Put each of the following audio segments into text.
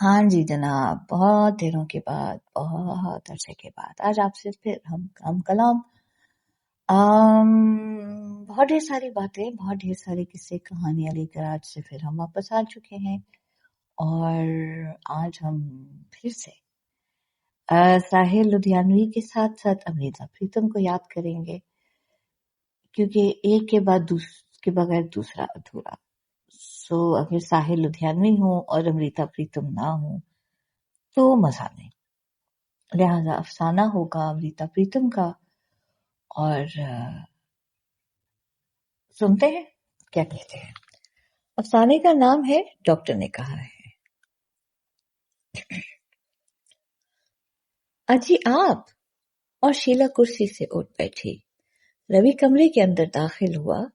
हाँ जी जनाब, बहुत दिनों के बाद, बहुत अरसे के बाद आज आपसे फिर हम कलाम। बहुत ढेर सारी बातें, बहुत ढेर सारी किस्से कहानियां लेकर आज से फिर हम वापस आ चुके हैं। और आज हम फिर से साहिल लुधियानवी के साथ साथ अमृता प्रीतम को याद करेंगे, क्योंकि एक के बगैर दूसरा अधूरा। सो अगर साहिल लुधियानवी हो और अमृता प्रीतम ना हो तो मजा नहीं, लिहाजा अफसाना होगा अमृता प्रीतम का। और सुनते हैं क्या कहते हैं। अफसाने का नाम है डॉक्टर ने कहा है। अजी आप। और शीला कुर्सी से उठ बैठी। रवि कमरे के अंदर दाखिल हुआ।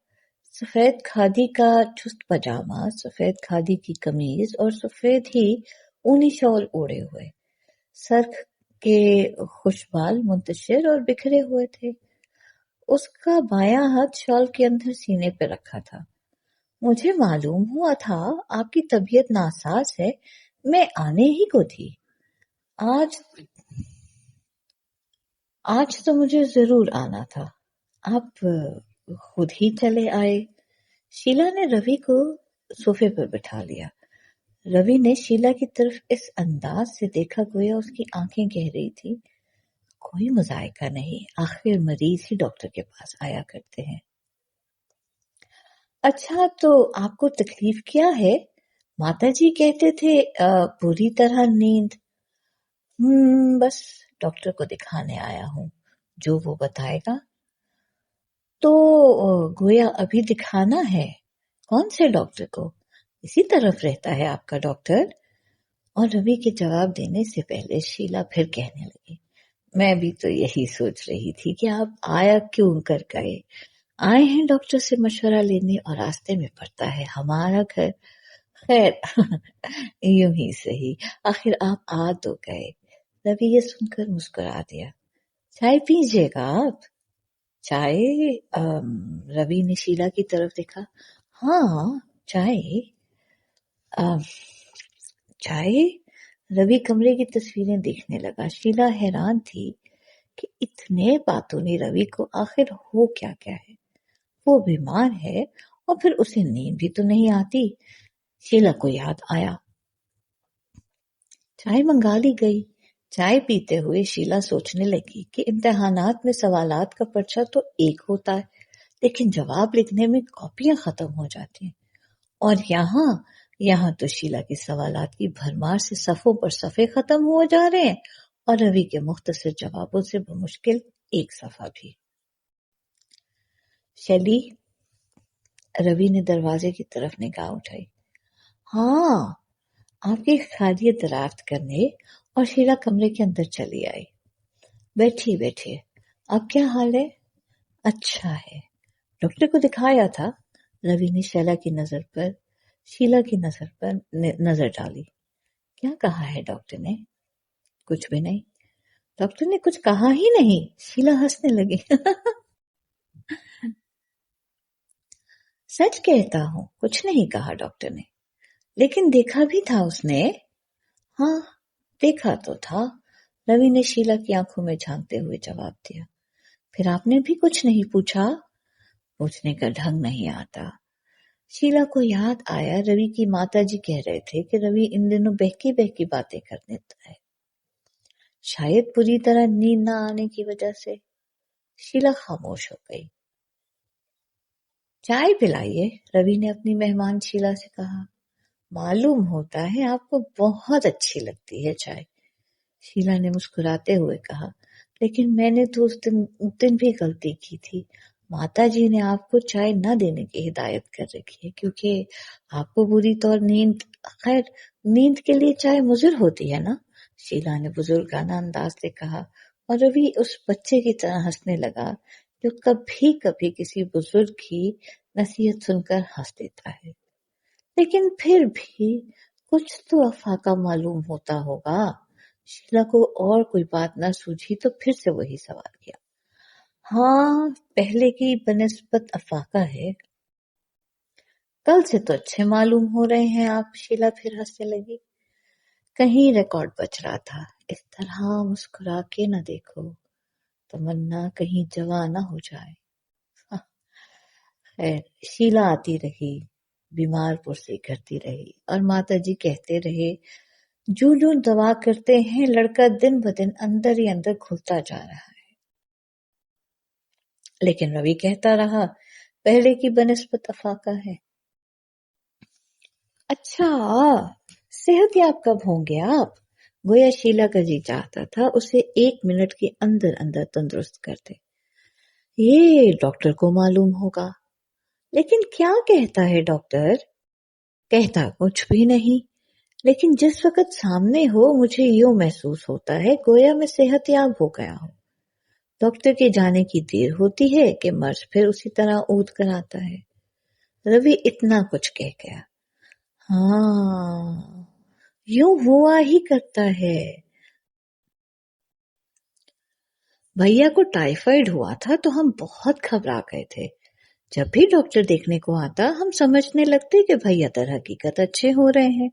सफेद खादी का चुस्त पजामा, सफेद खादी की कमीज और सफेद ही ऊनी शॉल ओढ़े हुए। सर के खुशबाल मुंतशिर और बिखरे हुए थे। उसका बायां हाथ शॉल के अंदर सीने पर रखा था। मुझे मालूम हुआ था आपकी तबीयत नासाज है, मैं आने ही को थी। आज तो मुझे जरूर आना था, आप खुद ही चले आए। शीला ने रवि को सोफे पर बिठा लिया। रवि ने शीला की तरफ इस अंदाज से देखा गोया उसकी आंखें कह रही थी, कोई मजायका नहीं, आखिर मरीज ही डॉक्टर के पास आया करते हैं। अच्छा तो आपको तकलीफ क्या है? माताजी कहते थे पूरी तरह नींद। बस डॉक्टर को दिखाने आया हूँ, जो वो बताएगा। तो गोया अभी दिखाना है? कौन से डॉक्टर को? इसी तरफ रहता है आपका डॉक्टर? और रवि के जवाब देने से पहले शीला फिर कहने लगी, मैं भी तो यही सोच रही थी कि आप आया क्यों कर गए। आए हैं डॉक्टर से मशवरा लेने और रास्ते में पड़ता है हमारा घर। खैर यूं ही सही, आखिर आप आ तो गए। रवि ये सुनकर मुस्कुरा दिया। चाय पीजिएगा आप? चाय? रवि ने शीला की तरफ देखा। हाँ चाय। चाय? रवि कमरे की तस्वीरें देखने लगा। शीला हैरान थी कि इतने बातों ने रवि को आखिर हो क्या क्या है। वो बीमार है और फिर उसे नींद भी तो नहीं आती। शीला को याद आया, चाय मंगा ली गई। चाय पीते हुए शीला सोचने लगी कि इम्तिहानात में सवालात का पर्चा तो एक होता है, लेकिन जवाब लिखने में कॉपियां खत्म हो जाती हैं। और यहाँ तो शीला के सवालात की भरमार से सफ़ों पर सफ़े खत्म हो जा रहे हैं और रवि के मुख्तसर जवाबों से बमुश्किल एक सफ़ा भी। शैली? रवि ने दरवाजे की तरफ निगाह उठाई। हाँ, आपकी खैरियत दराफ्त करने। और शीला कमरे के अंदर चली आई। बैठिए, अब क्या हाल है? अच्छा है। डॉक्टर को दिखाया था? रवि ने शीला की नजर पर नजर डाली। क्या कहा है डॉक्टर ने? कुछ भी नहीं। डॉक्टर ने कुछ कहा ही नहीं? शीला हंसने लगी। सच कहता हूँ, कुछ नहीं कहा डॉक्टर ने। लेकिन देखा भी था उसने? हाँ, देखा तो था। रवि ने शीला की आंखों में झांकते हुए जवाब दिया। फिर आपने भी कुछ नहीं पूछा? पूछने का ढंग नहीं आता। शीला को याद आया, रवि की माताजी कह रहे थे कि रवि इन दिनों बहकी बहकी बातें कर देता है, शायद पूरी तरह नींद न आने की वजह से। शीला खामोश हो गई। चाय पिलाइए, रवि ने अपनी मेहमान शीला से कहा। मालूम होता है आपको बहुत अच्छी लगती है चाय, शीला ने मुस्कुराते हुए कहा। लेकिन मैंने तो उस दिन भी गलती की थी। माताजी ने आपको चाय न देने की हिदायत कर रखी है, क्योंकि आपको बुरी तौर खैर नींद के लिए चाय मुज़र होती है ना, शीला ने बुजुर्गाना अंदाज से कहा। और रवि उस बच्चे की तरह हंसने लगा जो कभी कभी किसी बुजुर्ग की नसीहत सुनकर हंस देता है। लेकिन फिर भी कुछ तो अफाका मालूम होता होगा। शीला को और कोई बात न सूझी तो फिर से वही सवाल किया। हाँ, पहले की बनिस्बत अफाका है। कल से तो अच्छे मालूम हो रहे हैं आप, शीला फिर हंसने लगी। कहीं रिकॉर्ड बज रहा था, इस तरह मुस्कुरा के न देखो, तमन्ना कहीं जवां न हो जाए। खैर, शीला आती रही, बीमार पुरसी करती रही, और माताजी कहते रहे, जूं जूं दवा करते हैं लड़का दिन ब दिन अंदर ही अंदर घुलता जा रहा है। लेकिन रवि कहता रहा, पहले की बनिस्बत अफाका है। अच्छा, सेहतयाब कब होंगे आप? गोया शीला का जी चाहता था उसे 1 मिनट के अंदर अंदर तंदुरुस्त कर दे। ये डॉक्टर को मालूम होगा। लेकिन क्या कहता है डॉक्टर? कहता कुछ भी नहीं, लेकिन जिस वक्त सामने हो मुझे यूं महसूस होता है गोया मैं सेहतयाब हो गया हूं। डॉक्टर के जाने की देर होती है कि मर्ज फिर उसी तरह ऊद कर आता है। रवि इतना कुछ कह गया। हाँ, यूं हुआ ही करता है। भैया को टाइफाइड हुआ था तो हम बहुत घबरा गए थे। जब भी डॉक्टर देखने को आता हम समझने लगते कि भैया दर हकीकत अच्छे हो रहे हैं।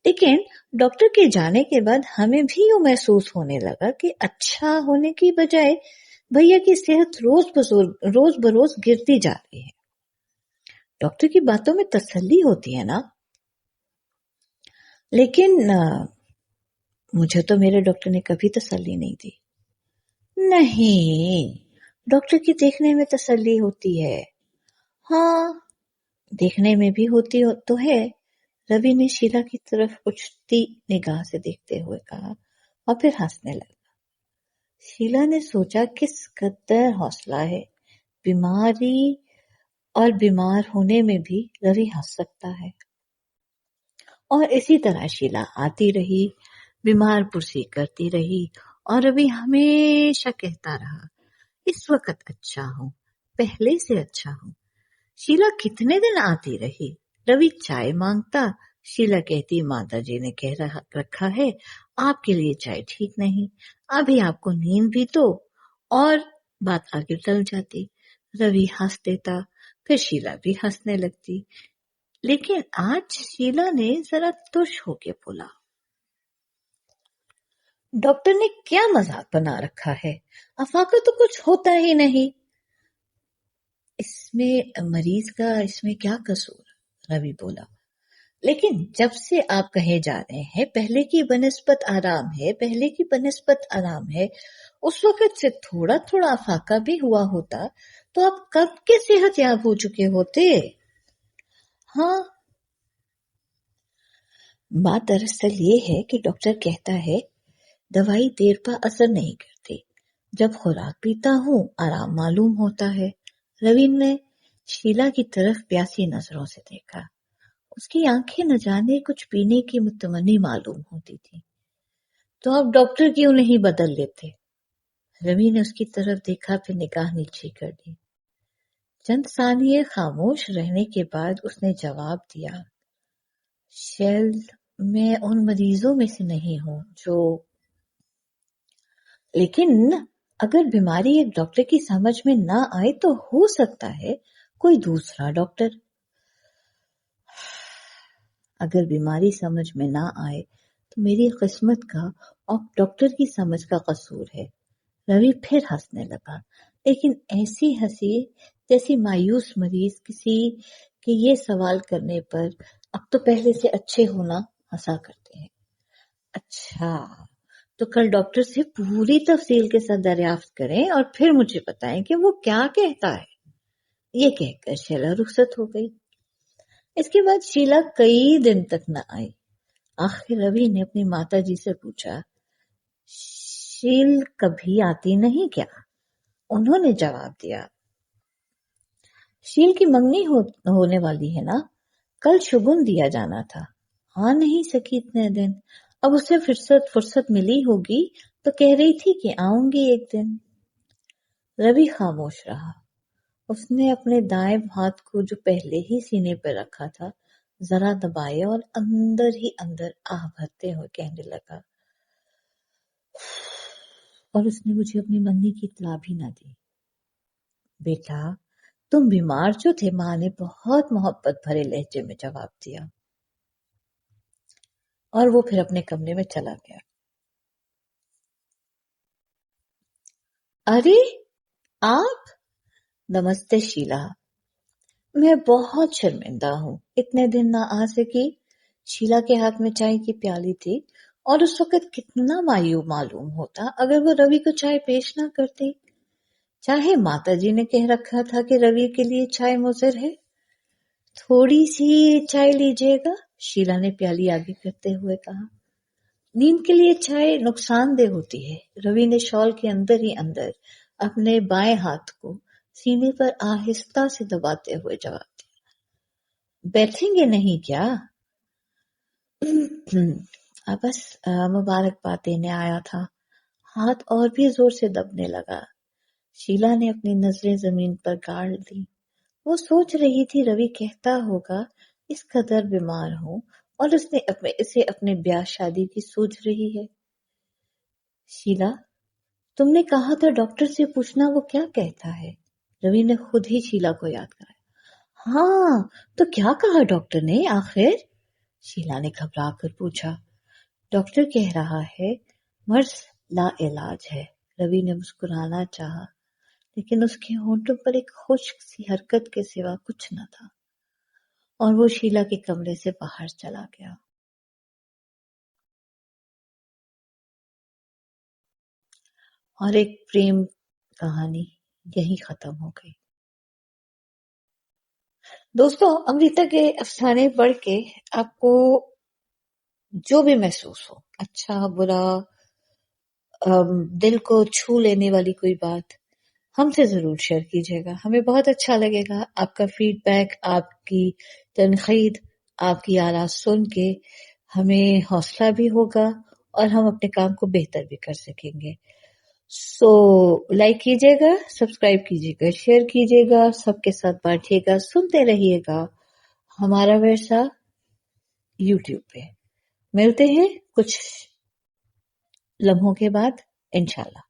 लेकिन डॉक्टर के जाने के बाद हमें भी यूं महसूस होने लगा कि अच्छा होने की बजाय भैया की सेहत रोज बरोज गिरती जा रही है। डॉक्टर की बातों में तसल्ली होती है ना, लेकिन मुझे तो मेरे डॉक्टर ने कभी तसल्ली नहीं दी। नहीं, डॉक्टर की देखने में तसल्ली होती है। हाँ, देखने में भी होती तो है। रवि ने शीला की तरफ उछती निगाह से देखते हुए कहा और फिर हंसने लगा। शीला ने सोचा किस कदर हौसला है। बीमारी और बीमार होने में भी रवि हंस सकता है। और इसी तरह शीला आती रही, बीमार पुरसी करती रही, और रवि हमेशा कहता रहा, इस वक्त अच्छा हूं, पहले से अच्छा हूं। शीला कितने दिन आती रही। रवि चाय मांगता, शीला कहती, माताजी ने कह रखा है आपके लिए चाय ठीक नहीं, अभी आपको नींद भी तो, और बात आगे टल जाती। रवि हंस देता, फिर शीला भी हंसने लगती। लेकिन आज शीला ने जरा तुर्श होके बोला, डॉक्टर ने क्या मजाक बना रखा है, अफाका तो कुछ होता ही नहीं। इसमें मरीज का इसमें क्या कसूर? रवि बोला। लेकिन जब से आप कहे जा रहे हैं पहले की बनिस्बत आराम है, पहले की बनिस्बत आराम है, उस वक्त से थोड़ा थोड़ा अफाका भी हुआ होता तो आप कब के सेहतयाब हो चुके होते। हाँ, बात दरअसल ये है कि डॉक्टर कहता है दवाई देर पर असर नहीं करती, जब खुराक पीता हूँ आराम मालूम होता है। रवि ने शीला की तरफ प्यासी नजरों से देखा। उसकी आंखें न जाने कुछ पीने की मुतमन्नी मालूम होती थी। तो आप डॉक्टर क्यों नहीं बदल लेते? रवि ने उसकी तरफ देखा, फिर निगाह नीचे कर दी। चंद सानिये खामोश रहने के बाद उसने जवाब दिया, शायद मैं उन मरीजों में से नहीं हूं जो, लेकिन अगर बीमारी एक डॉक्टर की समझ में ना आए तो हो सकता है कोई दूसरा डॉक्टर। अगर बीमारी समझ में ना आए तो मेरी किस्मत का और डॉक्टर की समझ का कसूर है। रवि फिर हंसने लगा, लेकिन ऐसी हंसी जैसी मायूस मरीज किसी के ये सवाल करने पर अब तो पहले से अच्छे होना हंसा करते हैं। अच्छा, तो कल डॉक्टर से पूरी तफसील के साथ दरियाफ्त करें और फिर मुझे बताएं कि वो क्या कहता है। ये कहकर शीला रुखसत हो गई। इसके बाद शीला कई दिन तक न आई। आखिर रवि ने अपनी माताजी से पूछा, शील कभी आती नहीं क्या? उन्होंने जवाब दिया, शील की मंगनी होने वाली है ना, कल शुगुन दिया जाना था, आ नहीं सकी इतने दिन। अब उसे फुर्सत मिली होगी तो कह रही थी कि आऊंगी एक दिन। रवि खामोश रहा। उसने अपने दाएं हाथ को जो पहले ही सीने पर रखा था जरा दबाया और अंदर ही अंदर आह भरते हुए कहने लगा, और उसने मुझे अपनी मंगनी की इत्तला भी न दी। बेटा, तुम बीमार जो थे, माँ ने बहुत मोहब्बत भरे लहजे में जवाब दिया। اور وہ پھر اپنے کمرے میں چلا گیا۔ ارے آپ! نمستے شیلا، میں بہت شرمندہ ہوں، اتنے دن نہ آ سکی۔ شیلا کے ہاتھ میں چائے کی پیالی تھی اور اس وقت کتنا مایوب معلوم ہوتا اگر وہ روی کو چائے پیش نہ کرتی۔ چاہے ماتا جی نے کہہ رکھا تھا کہ روی کے لیے چائے مضر ہے۔ تھوڑی سی چائے لیجیے گا، شیلا نے پیالی آگے کرتے ہوئے کہا۔ نیند کے لیے چائے نقصان دہ ہوتی ہے، روی نے شال کے اندر ہی اندر اپنے بائیں ہاتھ کو سینے پر آہستہ سے دباتے ہوئے جواب دیا۔ بیٹھیں گے نہیں کیا؟ بس مبارکباد دینے آیا تھا۔ ہاتھ اور بھی زور سے دبنے لگا۔ شیلا نے اپنی نظریں زمین پر گاڑ دی۔ وہ سوچ رہی تھی روی کہتا ہوگا اس قدر بیمار ہوں اور اسے اپنے بیاہ شادی کی سوچ رہی ہے۔ شیلا، تم نے کہا تھا ڈاکٹر سے پوچھنا وہ کیا کہتا ہے؟ روی نے خود ہی شیلا کو یاد کرایا۔ ہاں، تو کیا کہا ڈاکٹر نے آخر؟ شیلا نے گھبرا کر پوچھا۔ ڈاکٹر کہہ رہا ہے مرض لا علاج ہے۔ روی نے مسکرانا چاہا لیکن اس کے ہونٹوں پر ایک خشک سی حرکت کے سوا کچھ نہ تھا اور وہ شیلا کے کمرے سے باہر چلا گیا۔ اور ایک پریم کہانی یہی ختم ہو گئی۔ دوستوں، امریتا کے افسانے پڑھ کے آپ کو جو بھی محسوس ہو، اچھا برا، دل کو چھو لینے والی کوئی بات، ہم سے ضرور شیئر کیجیے گا، ہمیں بہت اچھا لگے گا۔ آپ کا فیڈ بیک، آپ کی تنقید، آپ کی آراء سن کے ہمیں حوصلہ بھی ہوگا اور ہم اپنے کام کو بہتر بھی کر سکیں گے۔ سو لائک کیجیے گا، سبسکرائب کیجیے گا، شیئر کیجیے گا، سب کے ساتھ بانٹیے گا، سنتے رہیے گا ہمارا ورثہ یوٹیوب پہ۔ ملتے ہیں کچھ لمحوں کے بعد انشاءاللہ۔